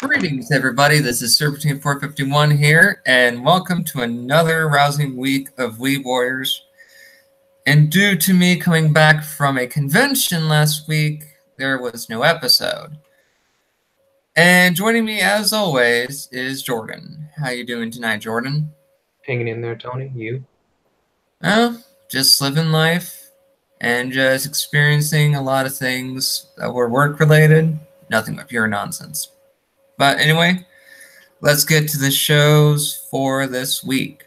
Greetings, everybody. This is Serpentine 451 here, and welcome to another rousing week of Weeb Warriors. And due to me coming back from a convention last week, there was no episode. And joining me, as always, is Jordan. How you doing tonight, Jordan? Hanging in there, Tony. You? Well, just living life and just experiencing a lot of things that were work-related. Nothing but pure nonsense. But anyway, let's get to the shows for this week.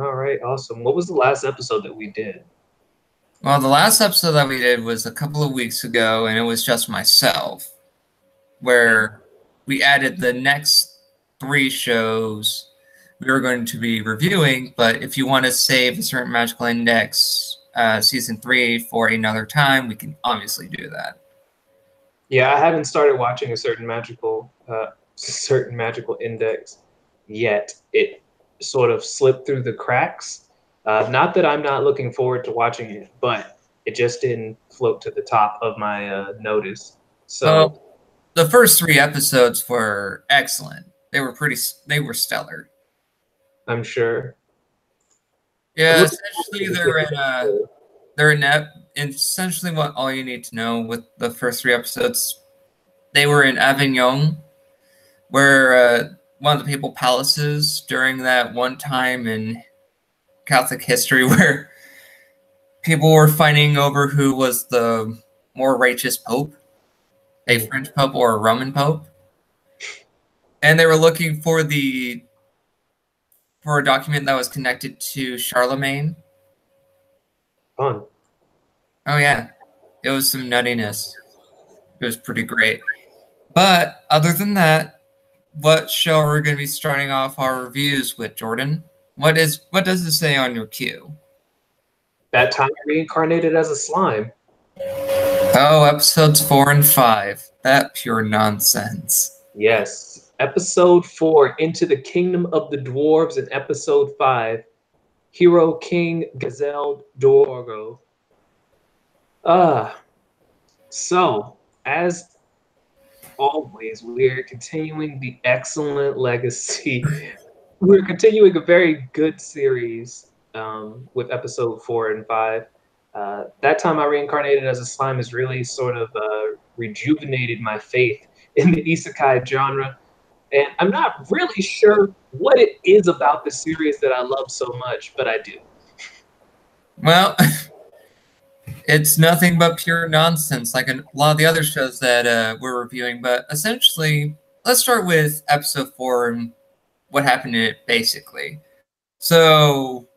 All right, awesome. What was the last episode that we did? Well, the last episode that we did was a couple of weeks ago, and it was just myself, where we added the next 3 shows we were going to be reviewing. But if you want to save a certain magical index season 3 for another time, we can obviously do that. Yeah, I haven't started watching a certain magical index yet. It sort of slipped through the cracks. Not that I'm not looking forward to watching it, but it just didn't float to the top of my notice. So the first 3 episodes were excellent. They were stellar. I'm sure. Yeah, essentially they're in essentially what all you need to know with the first 3 episodes. They were in Avignon, where one of the papal palaces during that one time in Catholic history where people were fighting over who was the more righteous pope, a French pope or a Roman pope. And they were looking for a document that was connected to Charlemagne. Fun. Oh yeah, it was some nuttiness. It was pretty great. But other than that, what show are we going to be starting off our reviews with, Jordan? What does it say on your queue? That time I reincarnated as a slime. Oh, episodes 4 and 5. That pure nonsense. Yes. Episode 4, Into the Kingdom of the Dwarves, and episode 5, Hero King Gazelle Dorgo. So, as always, we're continuing the excellent legacy. We're continuing a very good series with episode 4 and 5. That time I reincarnated as a slime has really sort of rejuvenated my faith in the isekai genre. And I'm not really sure what it is about the series that I love so much, but I do. Well, it's nothing but pure nonsense, like a lot of the other shows that we're reviewing. But essentially, let's start with episode 4 and what happened in it, basically. So,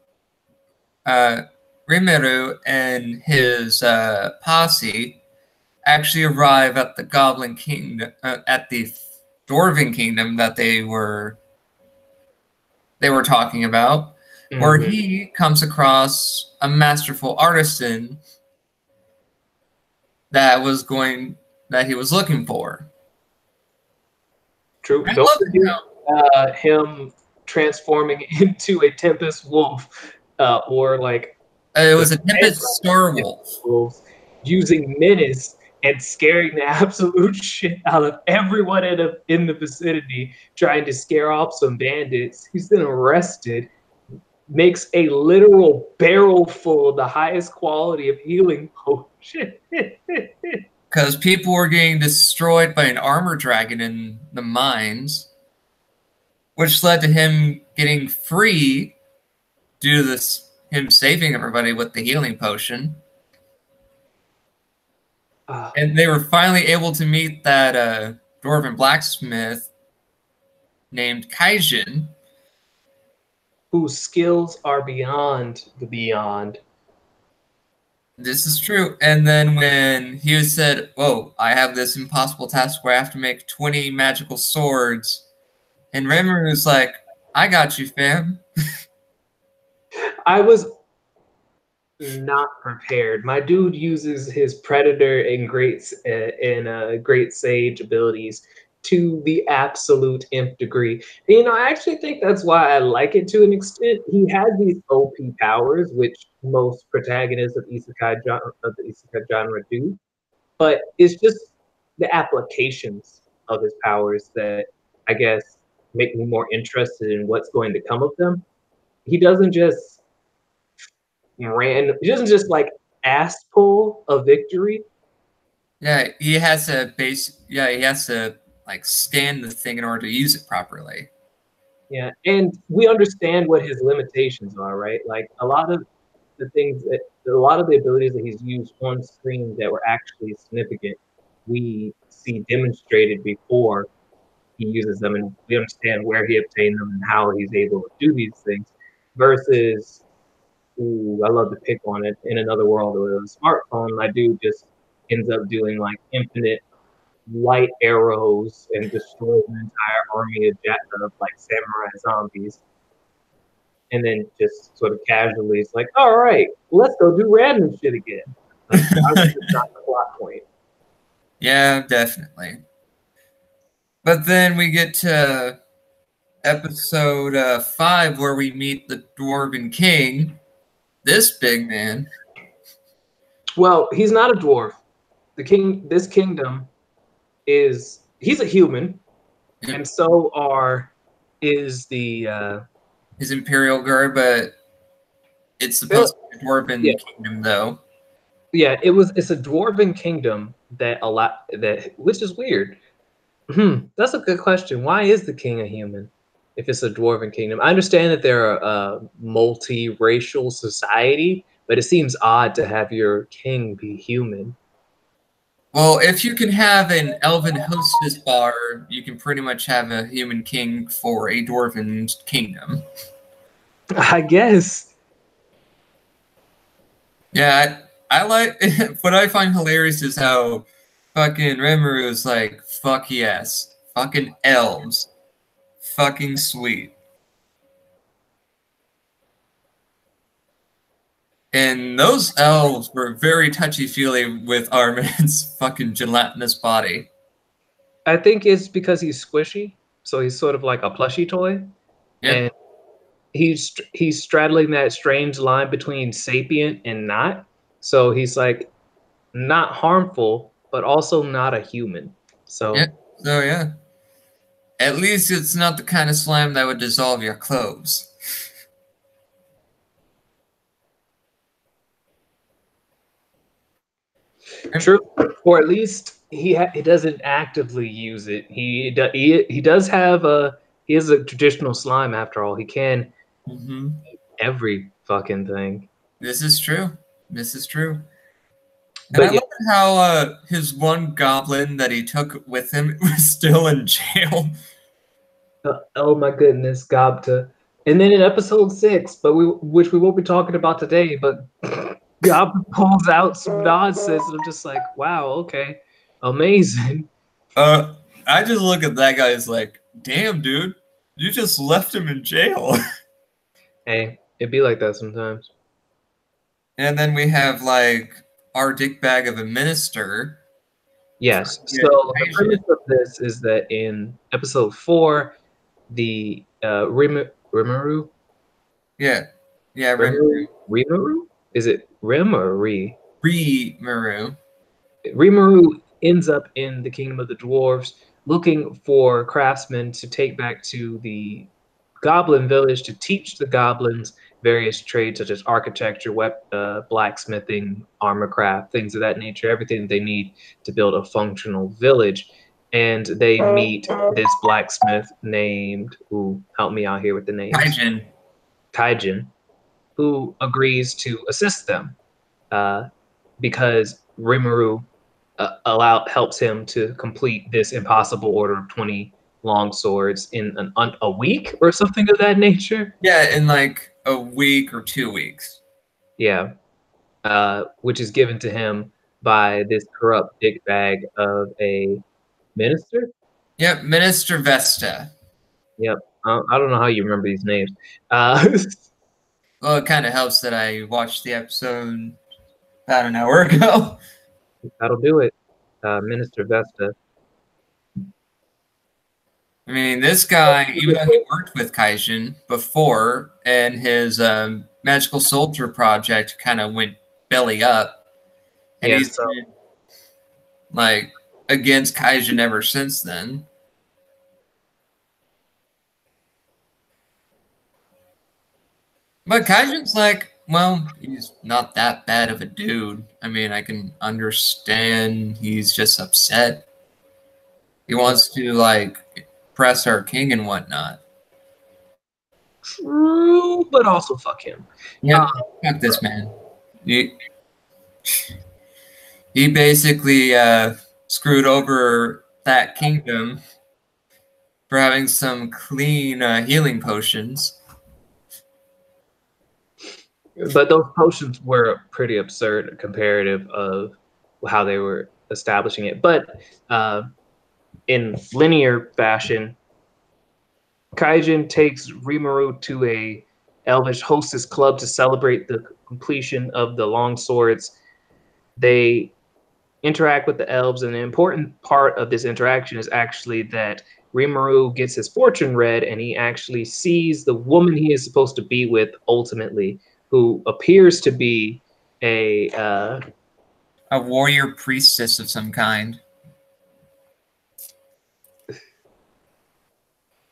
Rimuru and his posse actually arrive at the Goblin Kingdom, at the Dwarven Kingdom that they were talking about, where he comes across a masterful artisan that he was looking for. True. Don't him transforming into a Tempest Wolf, or like it was a Tempest Star Wolf, using menace and scaring the absolute shit out of everyone in the vicinity, trying to scare off some bandits. He's been arrested, makes a literal barrel full of the highest quality of healing potion. Because people were getting destroyed by an armor dragon in the mines, which led to him getting free due to him saving everybody with the healing potion. And they were finally able to meet that dwarven blacksmith named Kaijin, whose skills are beyond the beyond. This is true. And then when he said, "Whoa, I have this impossible task where I have to make 20 magical swords," and Rimuru was like, "I got you, fam." I was not prepared. My dude uses his predator and great sage abilities to the absolute nth degree. You know, I actually think that's why I like it to an extent. He has these OP powers, which most protagonists of the isekai genre do, but it's just the applications of his powers that I guess make me more interested in what's going to come of them. He doesn't just he doesn't just like ass pull a victory. Yeah, he has to he has to like scan the thing in order to use it properly. Yeah, and we understand what his limitations are, right? Like a lot of a lot of the abilities that he's used on screen that were actually significant, we see demonstrated before he uses them, and we understand where he obtained them and how he's able to do these things. Versus, ooh, I love to pick on it. In another world with a smartphone, my dude just ends up doing like infinite light arrows and destroys an entire army of like samurai zombies. And then just sort of casually, it's like, all right, let's go do random shit again. Like, that's just not the plot point. Yeah, definitely. But then we get to episode 5 where we meet the Dwarven King, this big man. Well, he's not a dwarf. This kingdom he's a human, and so is the his Imperial Guard, but it's supposed to be a Dwarven kingdom, though. Yeah, it's a dwarven kingdom which is weird. That's a good question. Why is the king a human if it's a dwarven kingdom? I understand that they're a multiracial society, but it seems odd to have your king be human. Well, if you can have an elven hostess bar, you can pretty much have a human king for a dwarven kingdom. I guess. Yeah, I like what I find hilarious is how fucking Rimuru is like, fuck yes, fucking elves, fucking sweet. And those elves were very touchy-feely with Armin's fucking gelatinous body. I think it's because he's squishy, so he's sort of like a plushy toy. Yep. And he's straddling that strange line between sapient and not. So he's like not harmful, but also not a human. So yeah. So yeah. At least it's not the kind of slime that would dissolve your clothes. True, or at least he doesn't actively use it. He does have he is a traditional slime after all. He can eat every fucking thing. This is true. This is true. And But I yeah, love how his one goblin that he took with him was still in jail. oh my goodness, Gobta. And then in episode 6, which we won't be talking about today, but Gobta pulls out some nonsense, and I'm just like, wow, okay, amazing. I just look at that guy as like, damn, dude, you just left him in jail. Hey, it'd be like that sometimes. And then we have like our dickbag of a minister. Yes. So the premise of this is that in episode 4, the Rimuru. Yeah. Yeah, Rimuru? Is it Rim or Re? Rimuru. Rimuru ends up in the kingdom of the dwarves looking for craftsmen to take back to the goblin village to teach the goblins various trades such as architecture, blacksmithing, armor craft, things of that nature, everything they need to build a functional village. And they meet this blacksmith named, help me out here with the names. Kaijin, who agrees to assist them because Rimuru helps him to complete this impossible order of 20 long swords in a week or something of that nature. Yeah, in like a week or 2 weeks. Yeah, which is given to him by this corrupt dickbag of a minister. Yep, Minister Vesta. Yep, I don't know how you remember these names. Well, it kind of helps that I watched the episode about an hour ago. That'll do it, Minister Vesta. I mean, this guy, even though he worked with Kaijin before, and his magical soldier project kind of went belly up, and he's like against Kaijin ever since then. But Kaijin's like, well, he's not that bad of a dude. I mean, I can understand he's just upset. He wants to, like, press our king and whatnot. True, but also fuck him. Yep, fuck this man. He basically screwed over that kingdom for having some clean healing potions. But those potions were pretty absurd comparative of how they were establishing it. But in linear fashion, Kaijin takes Rimuru to a elvish hostess club to celebrate the completion of the long swords. They interact with the elves, and the important part of this interaction is actually that Rimuru gets his fortune read, and he actually sees the woman he is supposed to be with ultimately, who appears to be a warrior priestess of some kind.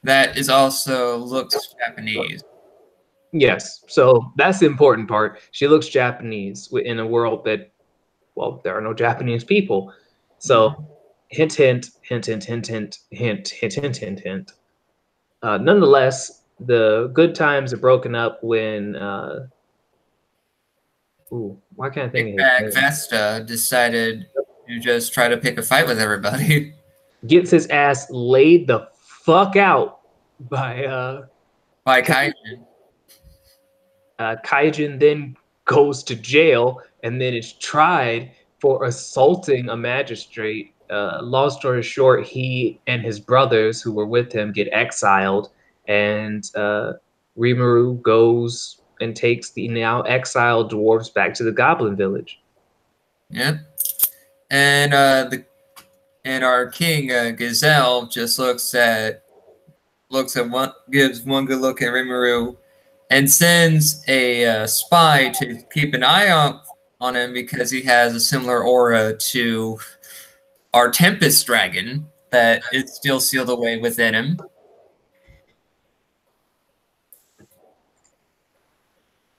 That is also looks Japanese. Yes, so that's the important part. She looks Japanese in a world that, well, there are no Japanese people. So, hint, hint, hint, hint, hint, hint, hint, hint, hint, hint, hint. Nonetheless, the good times are broken up when. Why can't I think of Big his name? Vesta decided to just try to pick a fight with everybody. Gets his ass laid the fuck out by Kaijin. Kaijin then goes to jail and then is tried for assaulting a magistrate. Long story short, he and his brothers who were with him get exiled, and Rimuru goes and takes the now exiled dwarves back to the Goblin Village. Yep. And our king Gazelle just gives one good look at Rimuru and sends a spy to keep an eye on him because he has a similar aura to our Tempest Dragon that is still sealed away within him.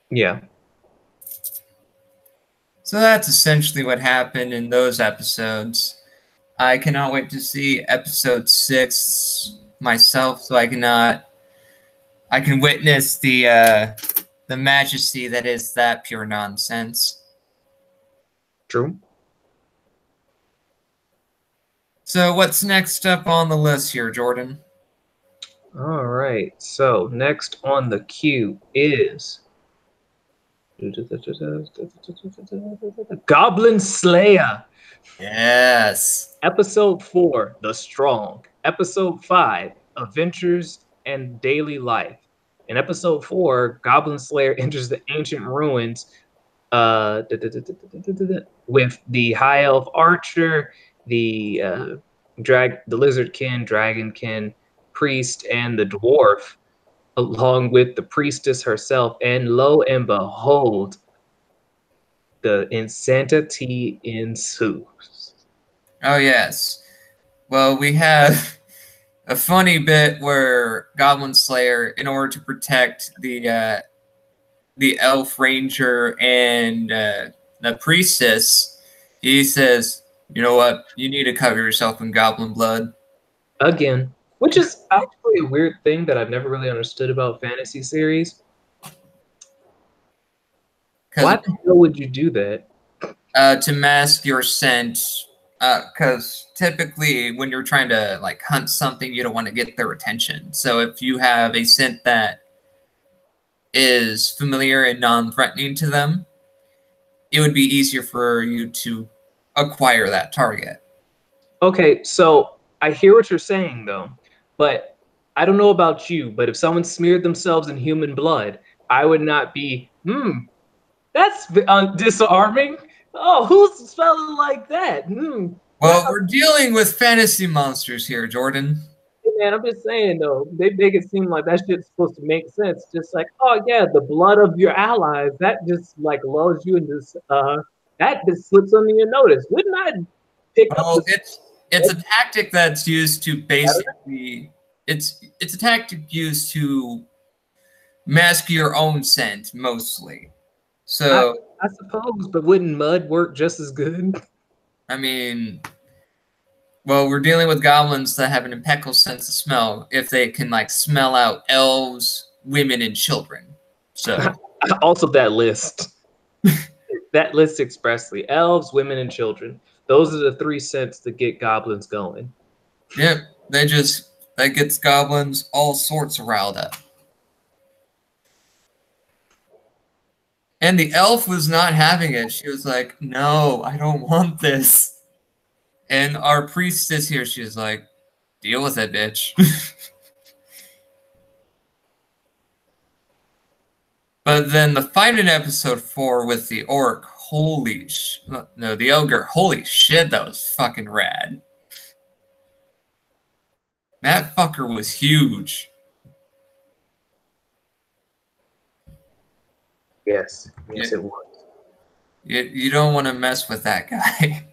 Yeah. So that's essentially what happened in those episodes. I cannot wait to see episode 6 myself, so I can witness the majesty that is that pure nonsense. True. So what's next up on the list here, Jordan? All right. So next on the queue is Goblin Slayer. Yes. Episode 4, The Strong. Episode 5, Adventures and Daily Life. In episode 4, Goblin Slayer enters the ancient ruins with the High Elf Archer, the Lizardkin, Dragonkin, Priest, and the Dwarf, along with the Priestess herself. And lo and behold, the insanity ensues. Oh, yes. Well, we have a funny bit where Goblin Slayer, in order to protect the Elf Ranger and the Priestess, he says, you know what? You need to cover yourself in goblin blood. Again, which is actually a weird thing that I've never really understood about fantasy series. Why the hell would you do that? To mask your scent, because typically when you're trying to like hunt something, you don't want to get their attention. So if you have a scent that is familiar and non-threatening to them, it would be easier for you to acquire that target. Okay, so I hear what you're saying though, but I don't know about you, but if someone smeared themselves in human blood, I would not be, that's disarming. Oh, who's spelling like that? Well, we're dealing with fantasy monsters here, Jordan. Man, I'm just saying though, they make it seem like that shit's supposed to make sense. Just like, oh yeah, the blood of your allies, that just like lulls you into that just slips under your notice. Wouldn't I pick up? it's a tactic that's used to basically it's a tactic used to mask your own scent mostly. So I suppose, but wouldn't mud work just as good? I mean, well, we're dealing with goblins that have an impeccable sense of smell if they can like smell out elves, women, and children. So Also, that list. That list expressly: elves, women, and children. Those are the three scents that get goblins going. yep, that gets goblins all sorts riled up. And the elf was not having it. She was like, "No, I don't want this." And our priestess here, she was like, "Deal with it, bitch." But then the fight in episode 4 with the orc, no, the ogre, holy shit, that was fucking rad. That fucker was huge. Yes, yes, it was. You don't want to mess with that guy.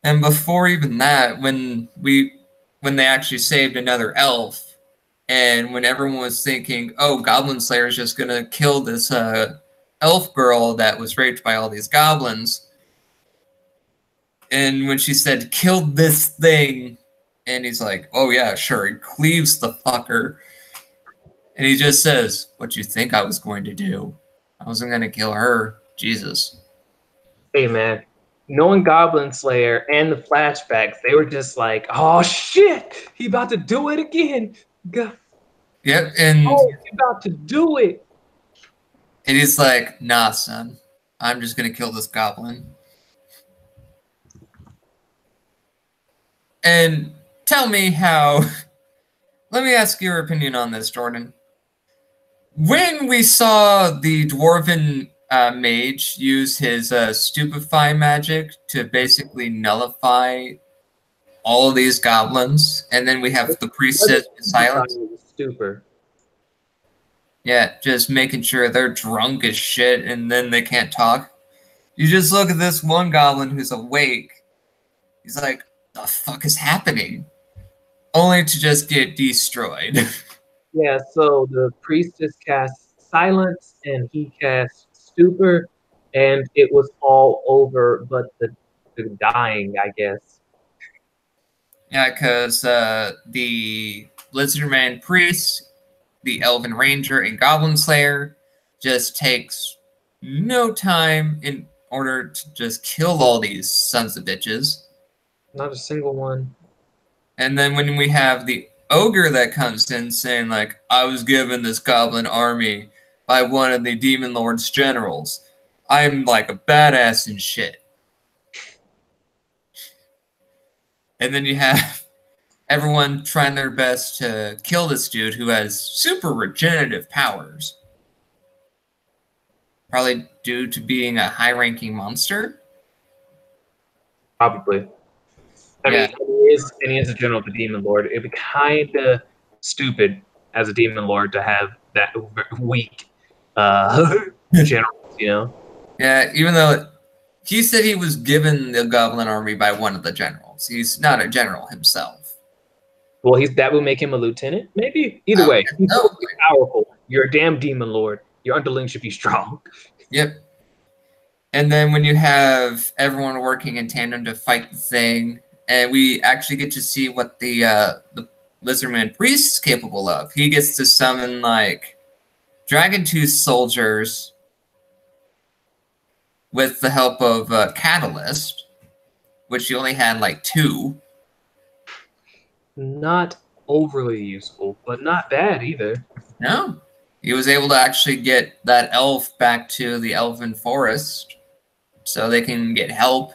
And before even that, when they actually saved another elf, and when everyone was thinking, "Oh, Goblin Slayer is just gonna kill this elf girl that was raped by all these goblins," and when she said, "Kill this thing," and he's like, "Oh yeah, sure," he cleaves the fucker, and he just says, "What you think I was going to do? I wasn't gonna kill her." Jesus. Hey man, knowing Goblin Slayer and the flashbacks, they were just like, "Oh shit, he about to do it again." Yep, and Oh, he about to do it. he's like, "Nah, son, I'm just gonna kill this goblin." And tell me how. Let me ask your opinion on this, Jordan. When we saw the dwarven mage use his stupefy magic to basically nullify all of these goblins, and then we have the priestess silence. Stupor. Yeah, just making sure they're drunk as shit and then they can't talk. You just look at this one goblin who's awake. He's like, the fuck is happening? Only to just get destroyed. Yeah, so the priestess cast silence and he cast stupor, and it was all over but the dying, I guess. Yeah, because the Lizardman Priest, the Elven Ranger, and Goblin Slayer just takes no time in order to just kill all these sons of bitches. Not a single one. And then when we have the ogre that comes in saying, like, I was given this goblin army by one of the Demon Lord's generals. I'm like a badass and shit. And then you have everyone trying their best to kill this dude who has super regenerative powers. Probably due to being a high-ranking monster. Probably. I mean, he is a general of the Demon Lord. It'd be kind of stupid as a Demon Lord to have that weak generals, you know? Yeah, even though he said he was given the Goblin Army by one of the generals. He's not a general himself. Well, that would make him a lieutenant, maybe. Either way, he's powerful. You're a damn Demon Lord. Your underling should be strong. Yep. And then when you have everyone working in tandem to fight the thing, and we actually get to see what the Lizardman Priest is capable of. He gets to summon like Dragon Tooth soldiers with the help of Catalyst, which he only had like 2. Not overly useful, but not bad either. No. He was able to actually get that elf back to the Elven Forest so they can get help.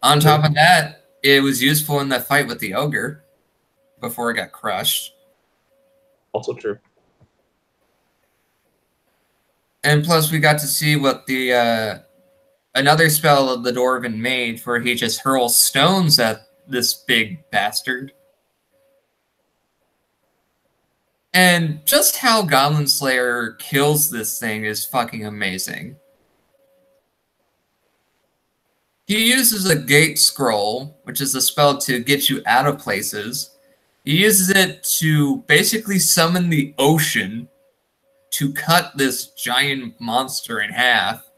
On top of that, it was useful in the fight with the ogre before it got crushed. Also true. And plus, we got to see what the another spell of the Dwarven made, where he just hurls stones at this big bastard. And just how Goblin Slayer kills this thing is fucking amazing. He uses a gate scroll, which is a spell to get you out of places. He uses it to basically summon the ocean to cut this giant monster in half.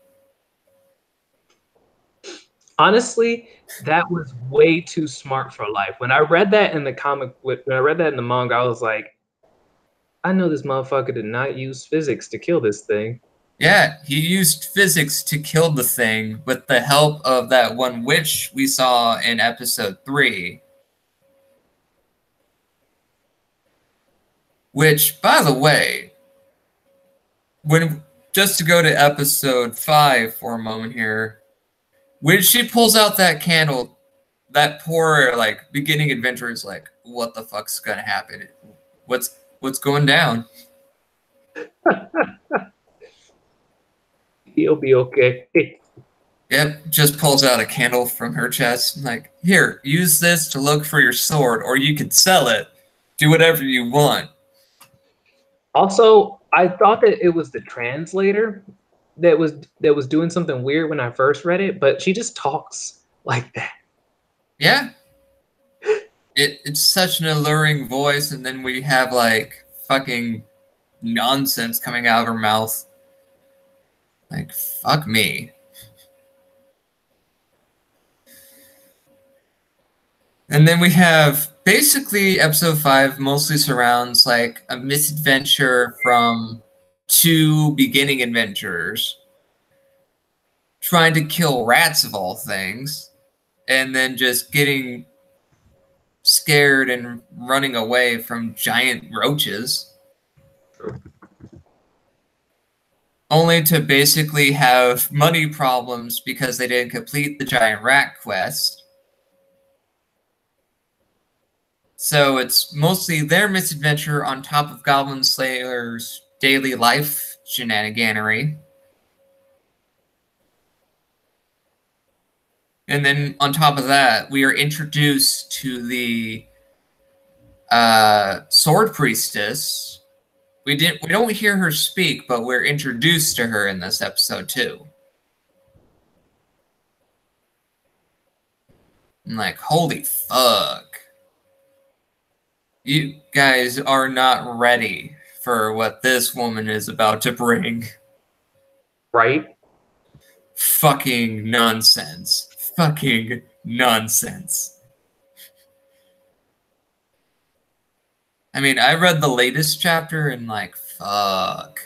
Honestly, that was way too smart for life. When I read that in the comic, when I read that in the manga, I was like, I know this motherfucker did not use physics to kill this thing. Yeah, he used physics to kill the thing with the help of that one witch we saw in episode 3. Which, by the way, when just to go to episode 5 for a moment here, when she pulls out that candle, that poor like beginning adventurer is like, what the fuck's gonna happen? What's going down? He'll be okay. Yep, just pulls out a candle from her chest. Like, here, use this to look for your sword, or you could sell it. Do whatever you want. Also, I thought that it was the translator that was doing something weird when I first read it, but she just talks like that. Yeah. It's such an alluring voice, and then we have like fucking nonsense coming out of her mouth. Like, fuck me. And then we have basically episode 5 mostly surrounds like a misadventure from 2 beginning adventurers trying to kill rats of all things, and then just getting scared and running away from giant roaches. Only to basically have money problems because they didn't complete the giant rat quest. So it's mostly their misadventure on top of Goblin Slayer's daily life shenaniganery. And then on top of that, we are introduced to the sword priestess. We don't hear her speak, but we're introduced to her in this episode too. I'm like, holy fuck. You guys are not ready for what this woman is about to bring. Right? Fucking nonsense. Fucking nonsense. I mean, I read the latest chapter and like, fuck.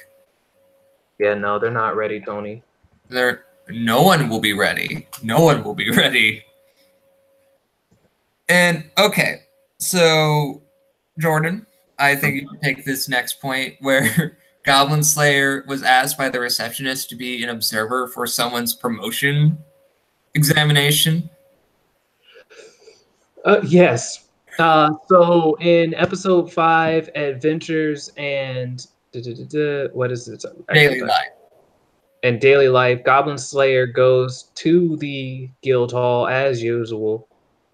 Yeah, no, they're not ready, Tony. No one will be ready. No one will be ready. And okay, so Jordan, I think you can take this next point where Goblin Slayer was asked by the receptionist to be an observer for someone's promotion examination. Yes. So in episode 5, Adventures and what is it? Daily life. In daily life, Goblin Slayer goes to the guild hall as usual,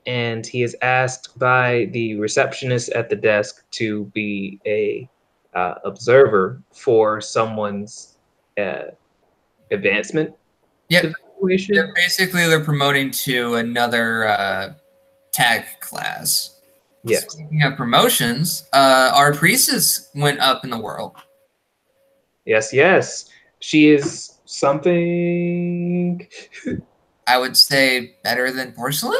and he is asked by the receptionist at the desk to be a observer for someone's advancement. Yep. Evaluation. Basically, they're promoting to another tag class. Yes. Speaking of promotions, our priestess went up in the world. Yes, yes. She is something. I would say better than porcelain.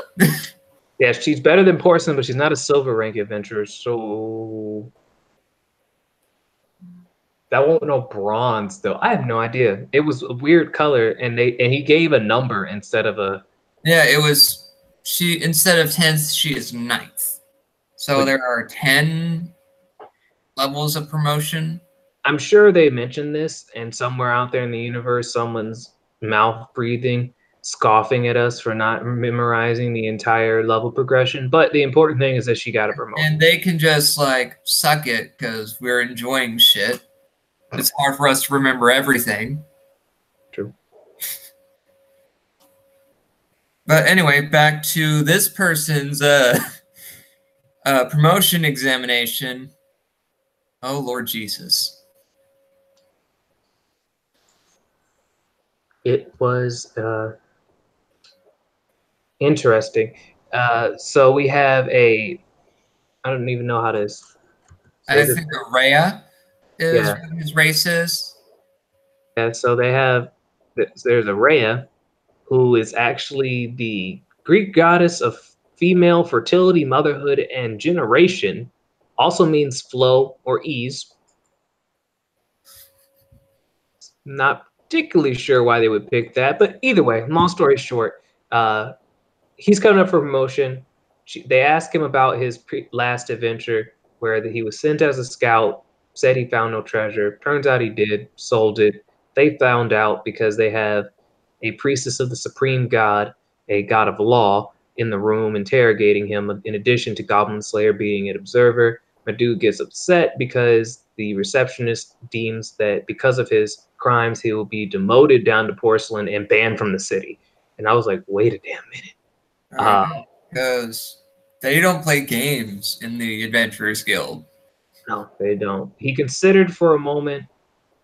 Yeah, she's better than porcelain, but she's not a silver rank adventurer, so that won't know bronze though. I have no idea. It was a weird color, and he gave a number instead of a. Yeah, it was she instead of 10th, she is 9th. So there are 10 levels of promotion. I'm sure they mentioned this, and somewhere out there in the universe, someone's mouth breathing, scoffing at us for not memorizing the entire level progression. But the important thing is that she got a promotion. And they can just like suck it because we're enjoying shit. It's hard for us to remember everything. True. But anyway, back to this person's promotion examination. Oh, Lord Jesus. It was Interesting. So we have I don't even know how to say I this. think Araya is Yeah, what his race is. yeah. So they have there's a Rhea, who is actually the Greek goddess of female fertility, motherhood, and generation. Also means flow or ease. Not particularly sure why they would pick that, but either way, long story short, uh, he's coming up for promotion. They ask him about his last adventure where he was sent as a scout, said he found no treasure. Turns out he did, sold it. They found out because they have a priestess of the supreme god, a god of law, in the room interrogating him, in addition to Goblin Slayer being an observer. My dude gets upset because the receptionist deems that because of his crimes, he will be demoted down to porcelain and banned from the city. And I was like, wait a damn minute. All right, Uh, because they don't play games in the Adventurers Guild. no, they don't. He considered for a moment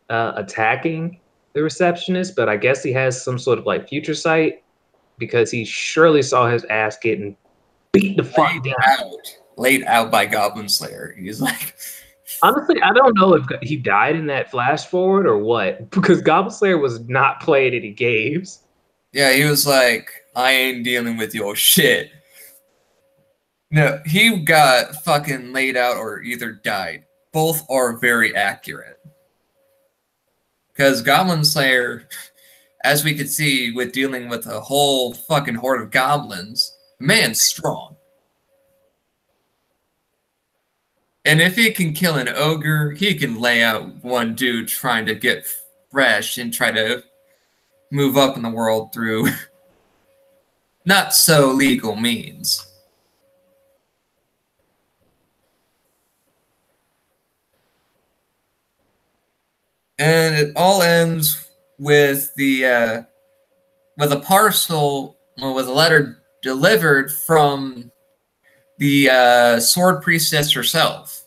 attacking the receptionist, but I guess he has some sort of like future sight because he surely saw his ass getting beat the fuck Laid down. laid out by Goblin Slayer. He's like, Honestly, I don't know if he died in that flash forward or what, because Goblin Slayer was not playing any games. yeah, he was like, I ain't dealing with your shit. No, he got fucking laid out or either died. Both are very accurate. Because Goblin Slayer, as we could see with dealing with a whole fucking horde of goblins, man's strong. And if he can kill an ogre, he can lay out one dude trying to get fresh and try to move up in the world through not so legal means. And it all ends with the with a parcel, well, with a letter delivered from the sword priestess herself.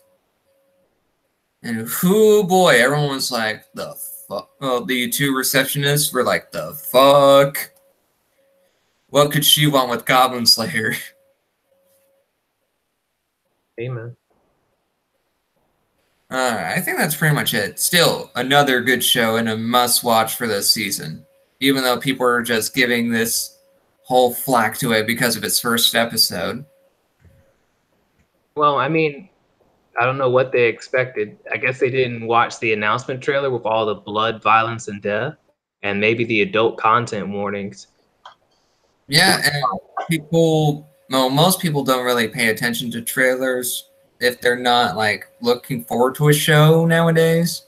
And whoo boy, everyone was like, the fuck. Well, the two receptionists were like, the fuck. What could she want with Goblin Slayer? Amen. I think that's pretty much it. Still, another good show and a must watch for this season. Even though people are just giving this whole flack to it because of its first episode. Well, I mean, I don't know what they expected. I guess they didn't watch the announcement trailer with all the blood, violence, and death, and maybe the adult content warnings. Yeah, and people, well, most people don't really pay attention to trailers if they're not like looking forward to a show nowadays.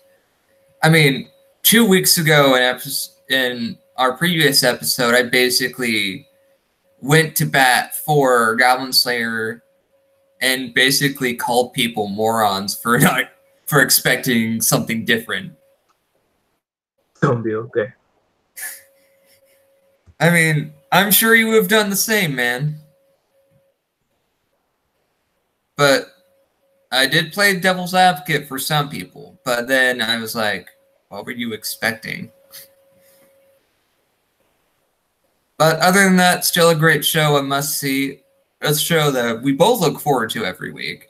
I mean, 2 weeks ago in our previous episode, I basically went to bat for Goblin Slayer and basically called people morons for not for expecting something different. It's gonna be okay. I mean, I'm sure you would have done the same, man. But I did play devil's advocate for some people, but then I was like, what were you expecting? But other than that, still a great show, a must see. A show that we both look forward to every week.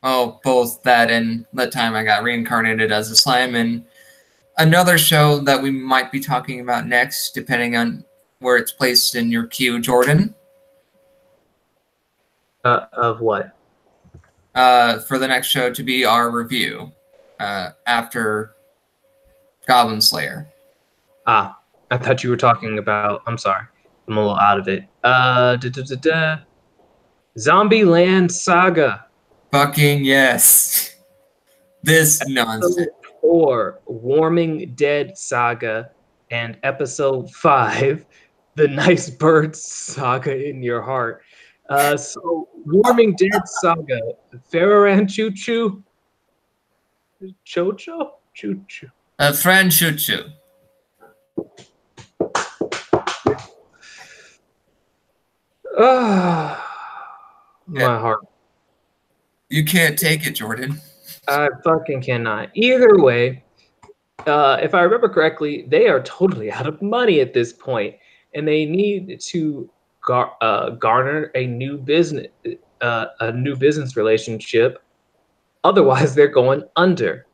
Oh, both that and the time I got reincarnated as a slime, and another show that we might be talking about next, depending on where it's placed in your queue, Jordan. Of what? For the next show to be our review after Goblin Slayer. Ah, I thought you were talking about. I'm sorry, I'm a little out of it. Zombie Land Saga. Fucking yes. This nonsense. Episode 4, Warming Dead Saga, and episode 5, The Nice Bird Saga in Your Heart. So, Warming Dead Saga, Farraran Choo Choo? Chocho? Choo Choo. Fran Choo Choo. My heart. You can't take it, Jordan. I fucking cannot. Either way, if I remember correctly, they are totally out of money at this point, and they need to garner a new business relationship. Otherwise, they're going under.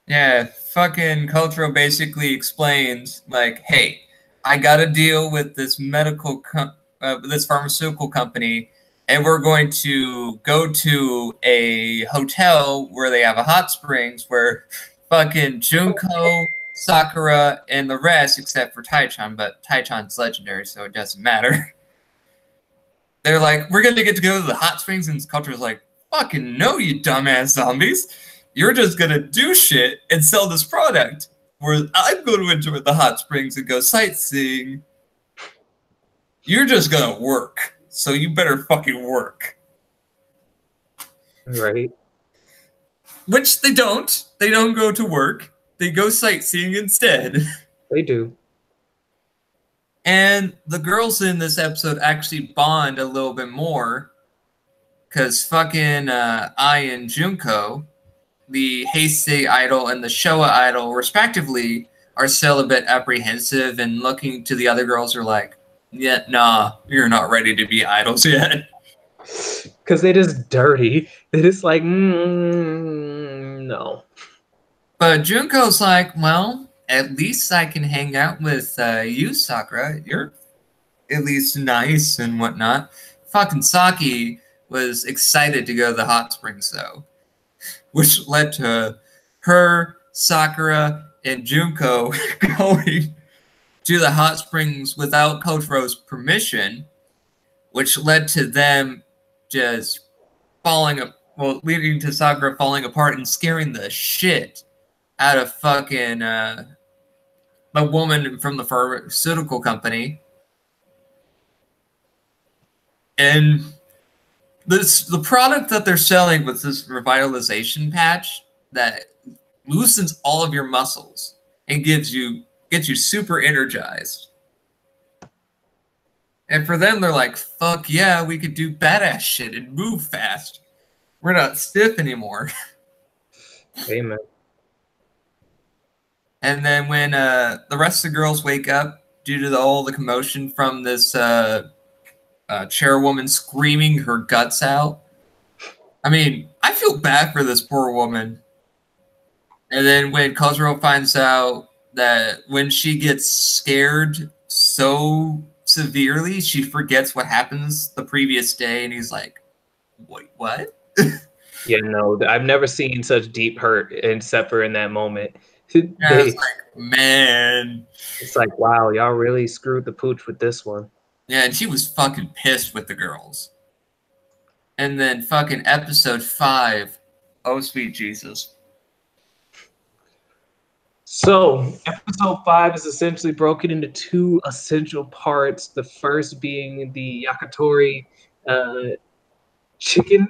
Yeah, fucking Kotaro basically explains, like, hey, I got to deal with this this pharmaceutical company, and we're going to go to a hotel where they have a hot springs where fucking Junko, Sakura, and the rest, except for Taichan, but Taichan's legendary, so it doesn't matter. They're like, we're going to get to go to the hot springs, and Kotaro's like, fucking no, you dumbass zombies. You're just gonna do shit and sell this product. Where I'm going to enjoy the hot springs and go sightseeing. You're just gonna work, so you better fucking work. Right. Which they don't. They don't go to work. They go sightseeing instead. They do. And the girls in this episode actually bond a little bit more. Because fucking Ai and Junko, the Heisei idol and the Showa idol, respectively, are still a bit apprehensive and looking to the other girls are like, yeah, nah, you're not ready to be idols yet. Because they just dirty. They just like, no. But Junko's like, well, at least I can hang out with you, Sakura. You're at least nice and whatnot. Fucking Saki was excited to go to the hot springs, though, which led to her, Sakura, and Junko going to the hot springs without Kotaro's permission, which led to them just leading to Sakura falling apart and scaring the shit out of fucking the woman from the pharmaceutical company. And the product that they're selling with this revitalization patch that loosens all of your muscles and gets you super energized. And for them, they're like, fuck yeah, we could do badass shit and move fast. We're not stiff anymore. Amen. And then when the rest of the girls wake up due to all the commotion from this chairwoman screaming her guts out. I mean, I feel bad for this poor woman. And then when Kozuro finds out that when she gets scared so severely, she forgets what happens the previous day, and he's like, wait, what? Yeah, no, I've never seen such deep hurt except for in that moment. Yeah, it's like, man. It's like, wow, y'all really screwed the pooch with this one. Yeah, and she was fucking pissed with the girls. And then fucking episode 5, oh sweet Jesus. So, episode 5 is essentially broken into 2 essential parts. The first being the Yakitori chicken.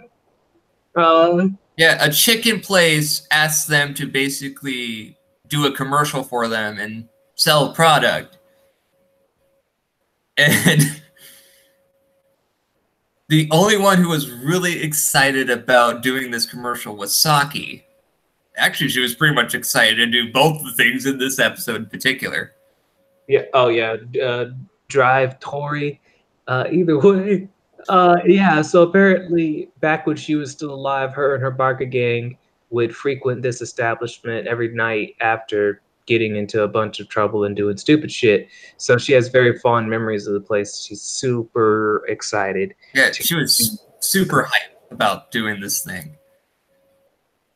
Yeah, a chicken place asks them to basically do a commercial for them and sell a product. And the only one who was really excited about doing this commercial was Saki. Actually, she was pretty much excited to do both the things in this episode in particular. Yeah. Oh, yeah. Drive Tori. Either way. Yeah. So apparently, back when she was still alive, her and her Barca gang would frequent this establishment every night after getting into a bunch of trouble and doing stupid shit. So she has very fond memories of the place. She's super excited. Yeah, she was super hyped about doing this thing.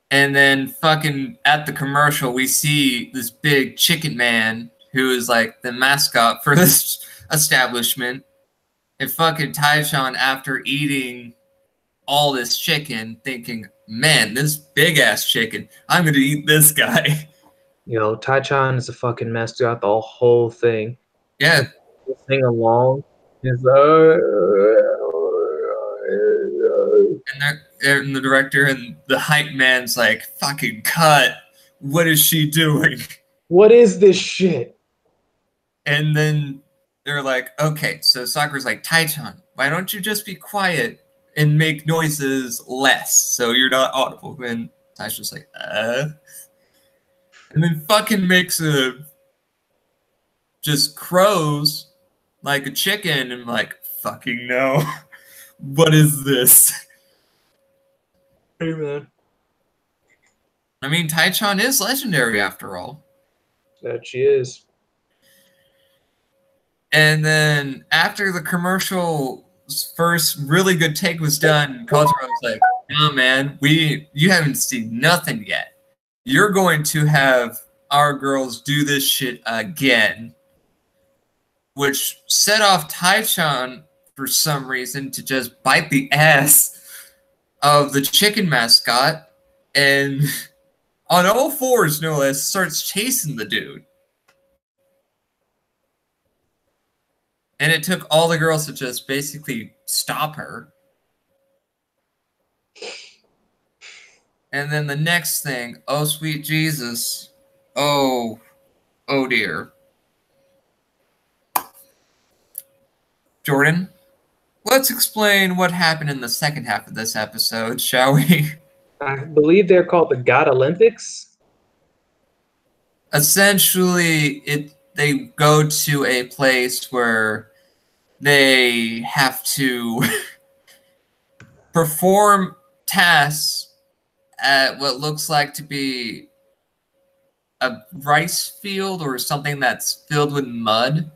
And then fucking at the commercial, we see this big chicken man who is like the mascot for this establishment. And fucking Taishan, after eating all this chicken, thinking, man, this big ass chicken, I'm going to eat this guy. Yo, Tai-chan is a fucking mess throughout the whole thing. Yeah. Sing along. Is and the director and the hype man's like, fucking cut. What is she doing? What is this shit? And then they're like, okay, so Sakura's like, Taichan, why don't you just be quiet and make noises less so you're not audible? And Taichan's like, And then fucking makes just crows like a chicken, and I'm like, fucking no. What is this? Hey, man. I mean, Taichan is legendary after all. That she is. And then after the commercial first really good take was done, Kotaro was like, "No, man, you haven't seen nothing yet. You're going to have our girls do this shit again," which set off Taichan for some reason to just bite the ass of the chicken mascot and on all fours, no less, starts chasing the dude. And it took all the girls to just basically stop her. And then the next thing, oh sweet Jesus. Oh dear. Jordan, let's explain what happened in the second half of this episode, shall we? I believe they're called the God Olympics. Essentially, they go to a place where they have to perform tasks at what looks like to be a rice field or something that's filled with mud.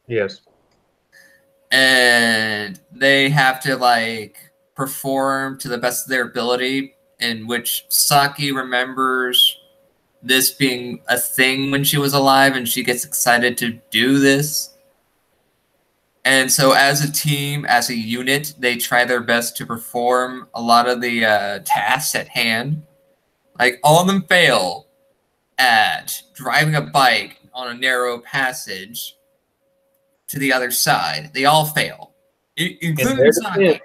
Yes. And they have to like perform to the best of their ability, in which Saki remembers this being a thing when she was alive and she gets excited to do this. And so as a team, as a unit, they try their best to perform a lot of the tasks at hand. Like, all of them fail at driving a bike on a narrow passage to the other side. They all fail, including Saki.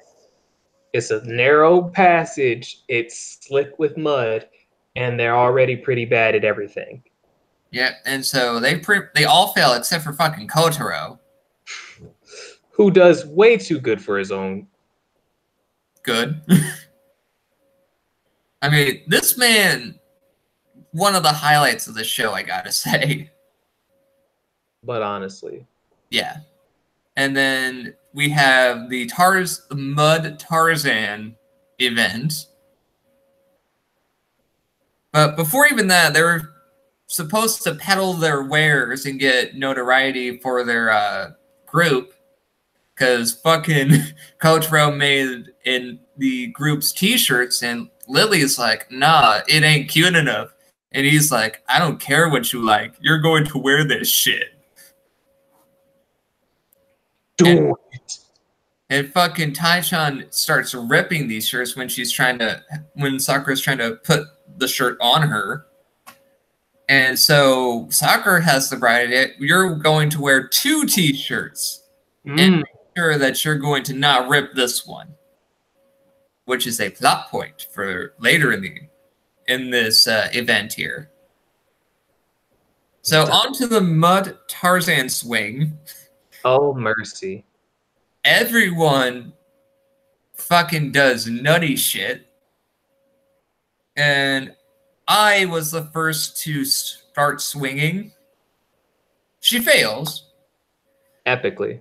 It's a narrow passage. It's slick with mud, and they're already pretty bad at everything. Yeah, and so they all fail except for fucking Kotaro, who does way too good for his own good. I mean, this man, one of the highlights of the show, I gotta say. But honestly. Yeah. And then we have the Mud Tarzan event. But before even that, they were supposed to peddle their wares and get notoriety for their group. Because fucking Kotaro made in the group's t-shirts, and Lily's like, nah, it ain't cute enough. And he's like, I don't care what you like. You're going to wear this shit. Do it. And fucking Taichan starts ripping these shirts when Sakura's trying to put the shirt on her. And so Sakura has the bright idea, you're going to wear 2 t-shirts. And make sure that you're going to not rip this one. Which is a plot point for later in this event here. So onto the Mud Tarzan swing. Oh, mercy. Everyone fucking does nutty shit. And I was the first to start swinging. She fails. Epically.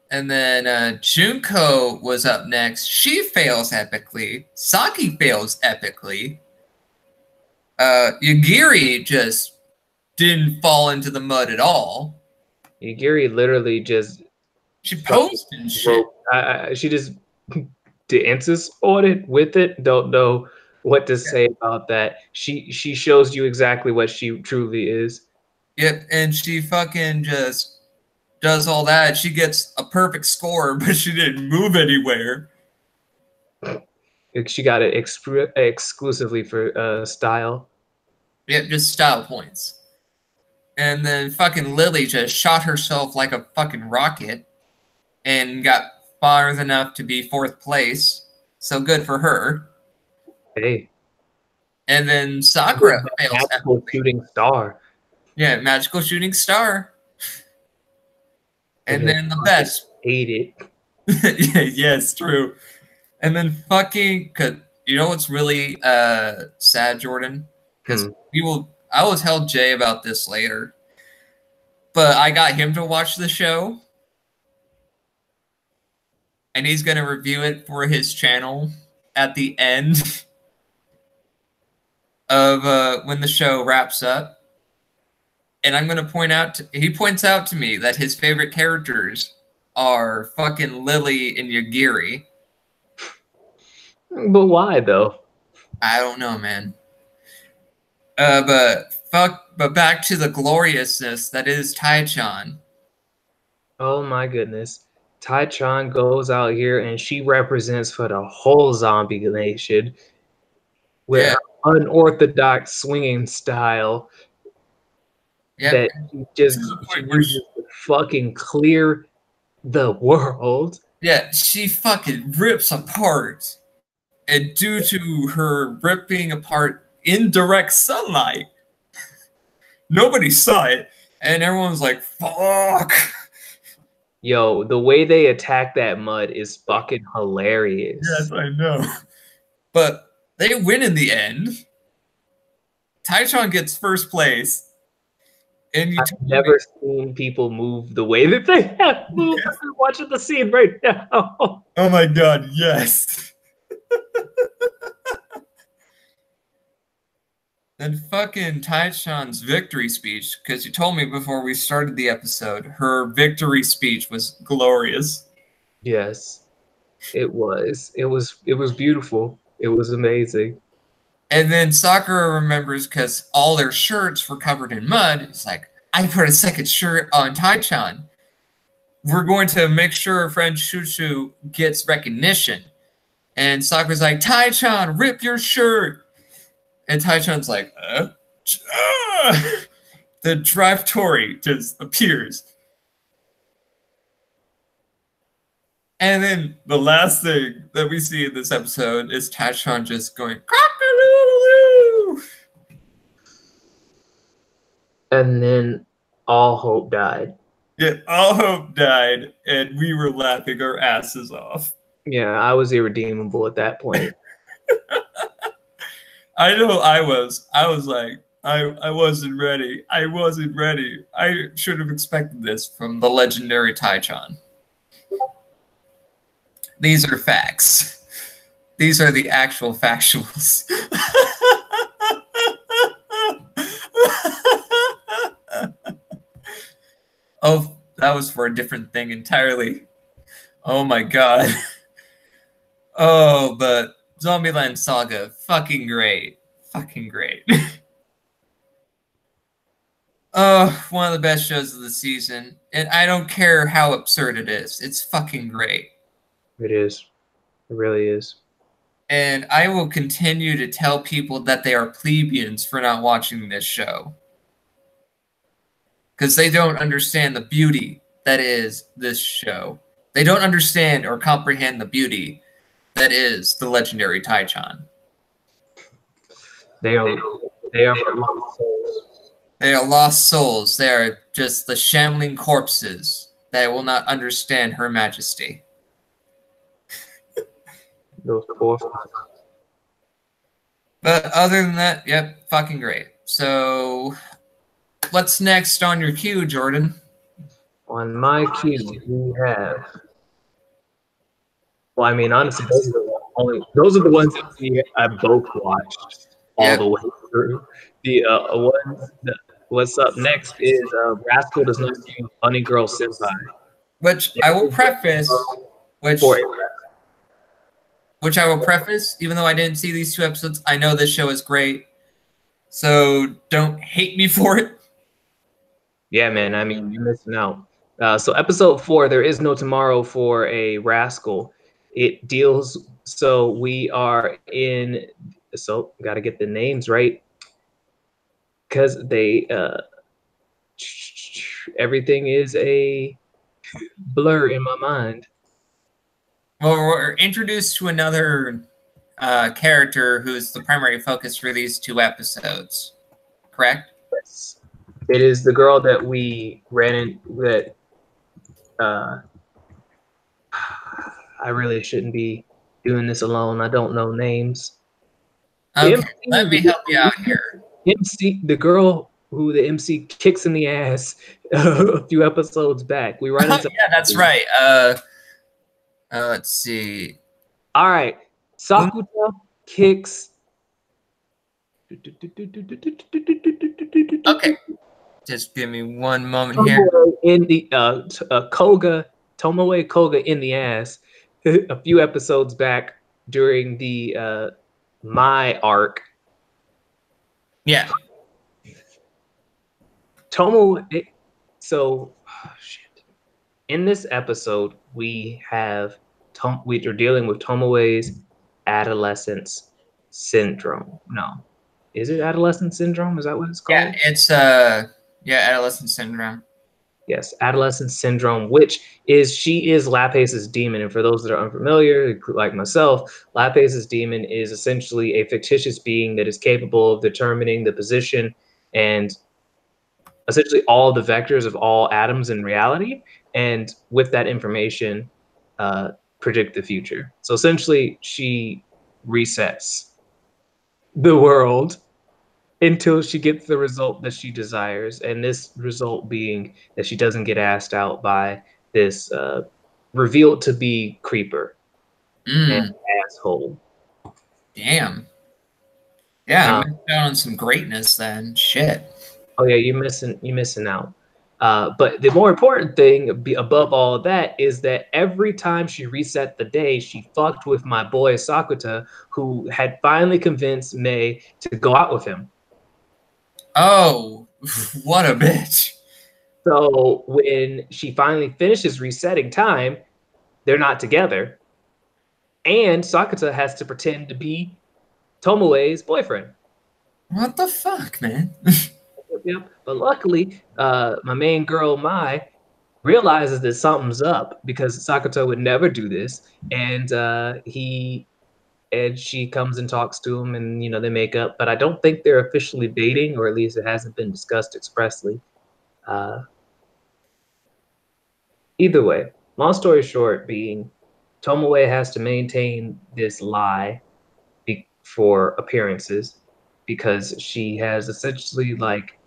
And then Junko was up next. She fails epically. Saki fails epically. Yagiri just didn't fall into the mud at all. Yagiri literally just... She posed and shit. She just dances on it, with it. Don't know what to say about that. She shows you exactly what she truly is. Yep, and she fucking just does all that. She gets a perfect score, but she didn't move anywhere. She got it exclusively for style. Yep, just style points. And then fucking Lily just shot herself like a fucking rocket and got far enough to be 4th place. So good for her. Hey. And then Sakura fails. Magical shooting star. Yeah, magical shooting star. And then the best. Hate it. Yeah, yes, true. And then fucking, cause you know what's really sad, Jordan? Because I will tell Jay about this later. but I got him to watch the show, and he's going to review it for his channel at the end of when the show wraps up. And I'm going to point out, he points out to me that his favorite characters are fucking Lily and Yagiri. But why though? I don't know, man. But back to the gloriousness that is Tai-chan. Oh my goodness. Tai-chan goes out here and she represents for the whole zombie nation with Yeah. her unorthodox swinging style Yep. that she Where uses to fucking clear the world. yeah, she fucking rips apart. And due to her ripping apart in direct sunlight, nobody saw it. And everyone's like, fuck. Yo, the way they attack that mud is fucking hilarious. Yes, I know. But they win in the end. Tai-chan gets first place. And I've never seen people move the way that they have moved. Yes. I'm watching the scene right now. Oh my god, yes. Then fucking Tai-chan's victory speech, because you told me before we started the episode, her victory speech was glorious. Yes, it was. It was beautiful. It was amazing. And then Sakura remembers because all their shirts were covered in mud. It's like, I put a second shirt on Tai-chan. We're going to make sure our friend Shushu gets recognition. And Sakura's like, Tai-chan, rip your shirt. And Tai-chan's like, The drive-tory just appears. And then the last thing that we see in this episode is Tai-chan just going, cock-a-doodle-doo! And then all hope died. Yeah, all hope died, and we were laughing our asses off. Yeah, I was irredeemable at that point. I know I was. I was like, I wasn't ready. I wasn't ready. I should have expected this from the legendary Tai-chan. These are facts. These are the actual factuals. Oh, that was for a different thing entirely. Oh my god. Oh, but Zombieland Saga, fucking great. Fucking great. Oh, one of the best shows of the season. And I don't care how absurd it is. It's fucking great. It is. It really is. And I will continue to tell people that they are plebeians for not watching this show. Because they don't understand the beauty that is this show. They don't understand or comprehend the beauty that is the legendary Tai-chan. They are lost souls. They are lost souls. They are just the shambling corpses that will not understand Her Majesty. Those poor. But other than that, yep, fucking great. So, what's next on your queue, Jordan? On my queue, we have. Well, I mean, honestly, those are the ones that I both watched all the way through. The ones that, what's up next is Rascal Does Not Do Funny Girl Senpai. Which I will preface, which I will preface, even though I didn't see these two episodes, I know this show is great. So don't hate me for it. Yeah, man. I mean, you're missing out. So episode 4, There Is No Tomorrow for a Rascal. It deals, so we are in, so got to get the names right. Because they, everything is a blur in my mind. Well, we're introduced to another character who's the primary focus for these two episodes, correct? Yes. It is the girl that we ran in, that I really shouldn't be doing this alone. I don't know names. Okay, let me help you out here. MC, the girl who the MC kicks in the ass a few episodes back. We run Oh into. yeah, that's right. Let's see. All right, Um, Sakuta kicks. Okay, just give me one moment here. Tomoe in the Koga Tomoe Koga in the ass a few episodes back during the my arc. Yeah, Tomo. So shit. In this episode, we have we are dealing with Tomoe's adolescence syndrome. No, is it adolescent syndrome? Is that what it's yeah, called? it's yeah, adolescent syndrome. Yes, adolescent syndrome, which is she is Lapace's demon. And for those that are unfamiliar, like myself, Lapace's demon is essentially a fictitious being that is capable of determining the position and essentially all the vectors of all atoms in reality, and with that information, uh, predict the future. So essentially, she resets the world until she gets the result that she desires, and this result being that she doesn't get asked out by this revealed to be creeper and Mm, asshole. damn. Yeah, I Um, missed out on some greatness then. Shit. oh yeah, you're missing out. But the more important thing above all of that is that every time she reset the day, she fucked with my boy Sakuta, who had finally convinced May to go out with him. Oh, what a bitch. So when she finally finishes resetting time, they're not together, and Sakuta has to pretend to be Tomoe's boyfriend. What the fuck, man? Yep. But luckily, my main girl Mai realizes that something's up because Sakuta would never do this, and she comes and talks to him, and they make up. But I don't think they're officially dating, or at least it hasn't been discussed expressly. Uh, Either way, long story short, being Tomoe has to maintain this lie for appearances because she has essentially like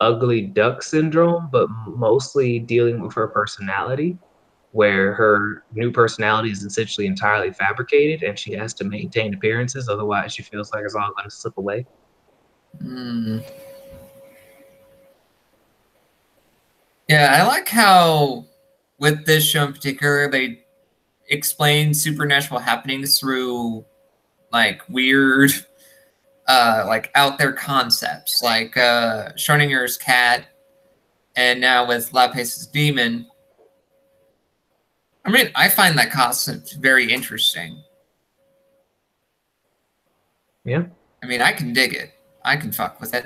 ugly duck syndrome, but mostly dealing with her personality, where her new personality is essentially entirely fabricated and she has to maintain appearances. Otherwise, she feels like it's all going to slip away. Mm. Yeah, I like how with this show in particular, they explain supernatural happenings through like weird, like out there concepts, like Schrodinger's cat, and now with Lapace's demon. I mean, I find that concept very interesting. Yeah. I mean, I can dig it. I can fuck with it.